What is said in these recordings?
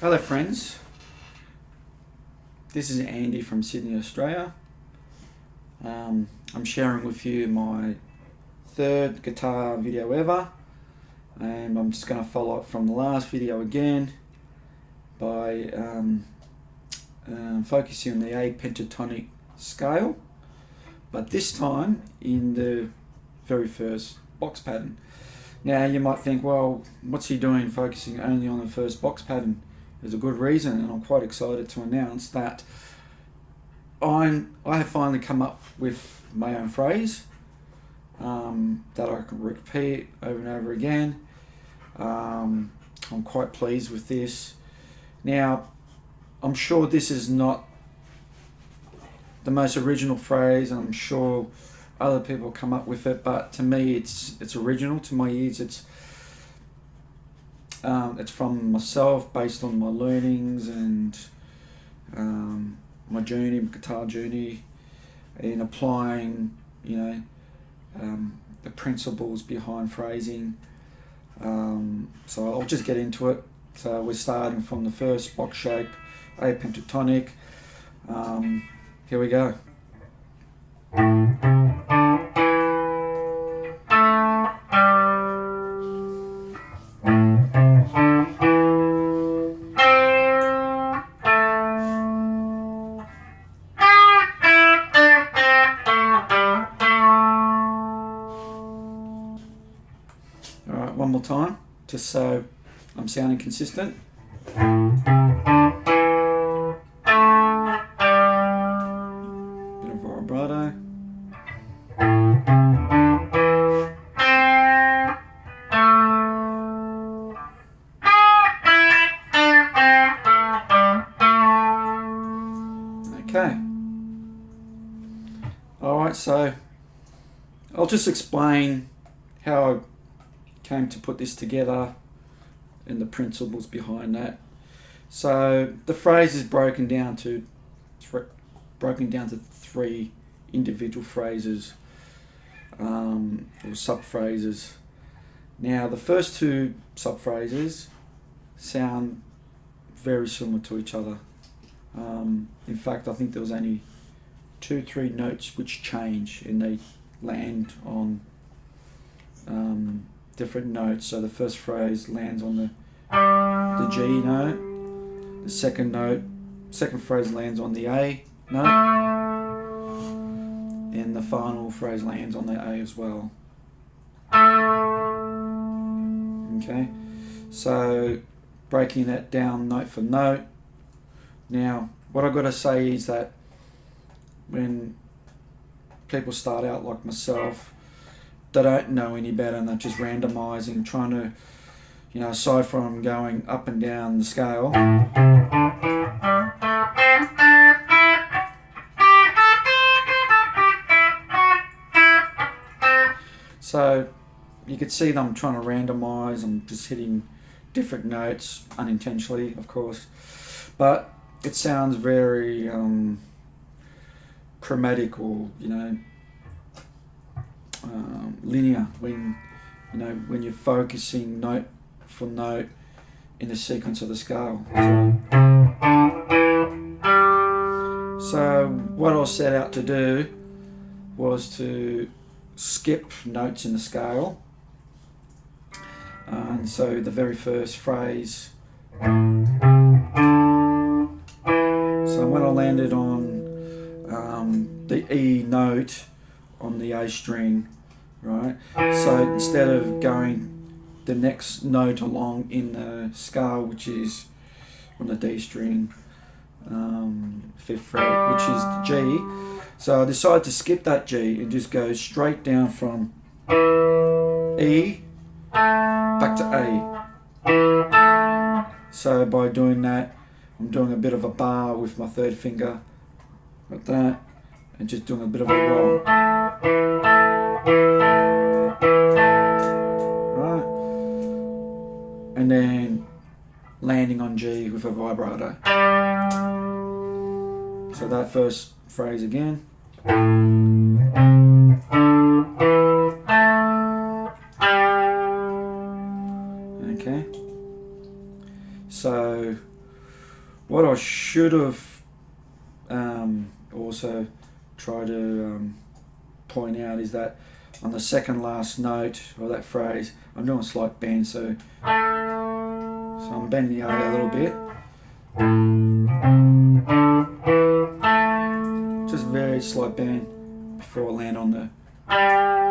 Hello friends, this is Andy from Sydney, Australia. I'm sharing with you my third guitar video ever, and I'm just going to follow up from the last video again by focusing on the A pentatonic scale, but this time in the very first box pattern. Now you might think, well, what's he doing focusing only on the first box pattern? There's a good reason, and I'm quite excited to announce that I have finally come up with my own phrase that I can repeat over and over again. I'm quite pleased with this. Now, I'm sure this is not the most original phrase, and I'm sure other people come up with it, but to me it's original. To my ears, it's from myself, based on my learnings and my journey, my guitar journey, in applying, the principles behind phrasing. So I'll just get into it. So we're starting from the first box shape, A pentatonic. Here we go. Alright, one more time, just so I'm sounding consistent. Bit of vibrato. Okay. Alright, so I'll just explain how I came to put this together and the principles behind that. So the phrase is broken down to three individual phrases or sub-phrases. Now the first two sub-phrases sound very similar to each other. In fact, I think there was only 2-3 notes which change, and they land on different notes. So the first phrase lands on the G note. The second phrase lands on the A note, and the final phrase lands on the A as well. Okay, so breaking that down note for note. Now, what I've got to say is that when people start out like myself, they don't know any better, and they're just randomizing, trying to, aside from going up and down the scale, so you could see them trying to randomize and just hitting different notes, unintentionally of course, but it sounds very chromatic, or linear when you're focusing note for note in the sequence of the scale. So what I set out to do was to skip notes in the scale, and so the very first phrase, so when I landed on the E note on the A string, right? So instead of going the next note along in the scale, which is on the D string, fifth fret, which is the G, so I decided to skip that G and just go straight down from E back to A. So by doing that, I'm doing a bit of a bar with my third finger, like that, and just doing a bit of a roll. Right? And then landing on G with a vibrato. So that first phrase again. Okay. So What I should have also tried to point out is that on the second last note of that phrase, I'm doing a slight bend, so I'm bending the A a little bit. Just very slight bend before I land on the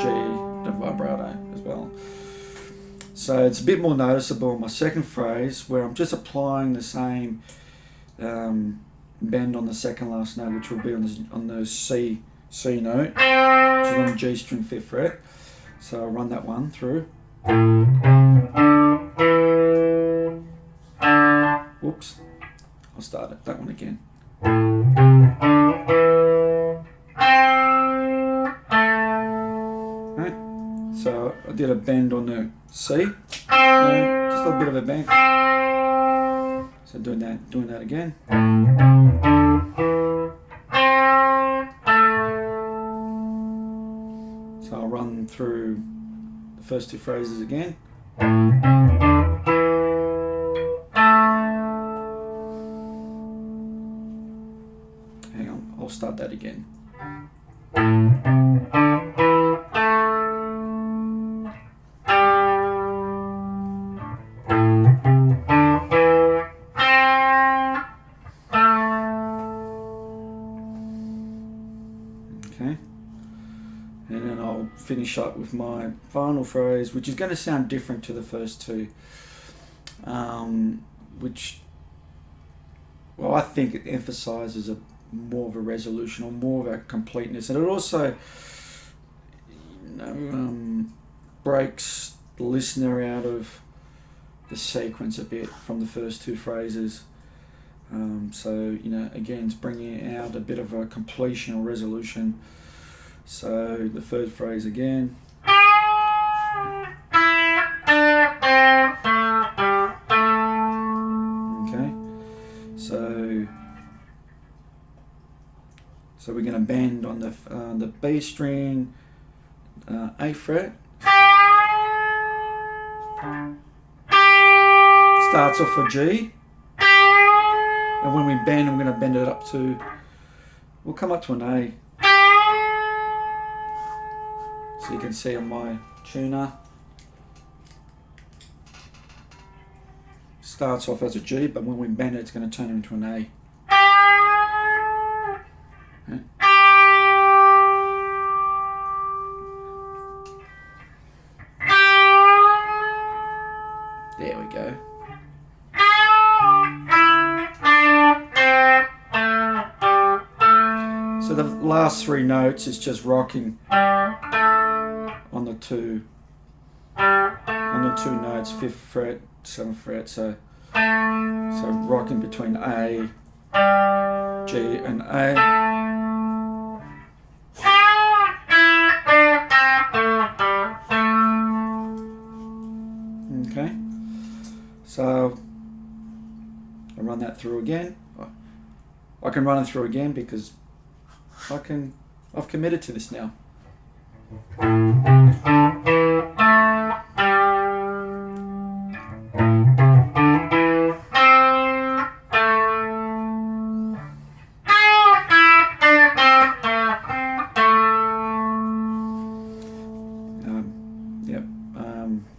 G, the vibrato as well. So it's a bit more noticeable in my second phrase, where I'm just applying the same bend on the second last note, which will be on the C note, which is on the G string 5th fret. So I'll run that one through. Whoops, I'll start it, that one again. Okay. So I did a bend on the C, just a little bit of a bend. So doing that again. So I'll run through the first two phrases again. Hang on, I'll start that again. Okay, and then I'll finish up with my final phrase, which is going to sound different to the first two, which, well, I think it emphasizes more of a resolution or more of a completeness, and it also, breaks the listener out of the sequence a bit from the first two phrases. So, again, it's bringing out a bit of a completion or resolution. So the third phrase again. Okay, so we're going to bend on the B string, 8th fret. Starts off a G. And when we bend, I'm going to bend it up to, we'll come up to an A. So you can see on my tuner, starts off as a G, but when we bend it, it's going to turn into an A. Okay. There we go. So the last three notes is just rocking on the two notes, 5th fret, 7th fret. So rocking between A, G, and A. Okay. So I run that through again. I can run it through again because I've committed to this now.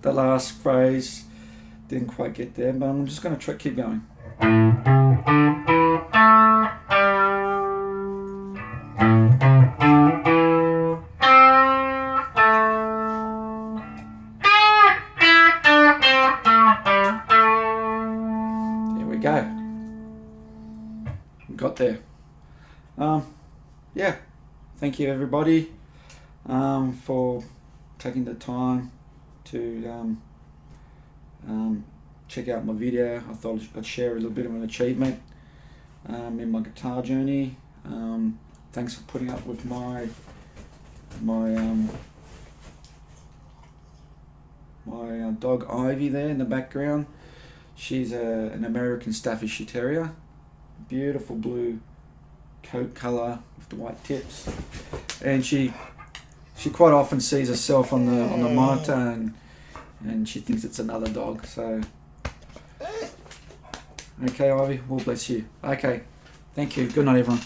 The last phrase didn't quite get there, but I'm just going to keep going. Go. Got there. Yeah, thank you everybody for taking the time to check out my video. I thought I'd share a little bit of an achievement in my guitar journey. Thanks for putting up with my dog Ivy there in the background. She's an American Staffordshire Terrier, beautiful blue coat colour with the white tips, and she quite often sees herself on the monitor and she thinks it's another dog. So Okay, Ivy, we'll bless you. Okay, thank you. Good night, everyone.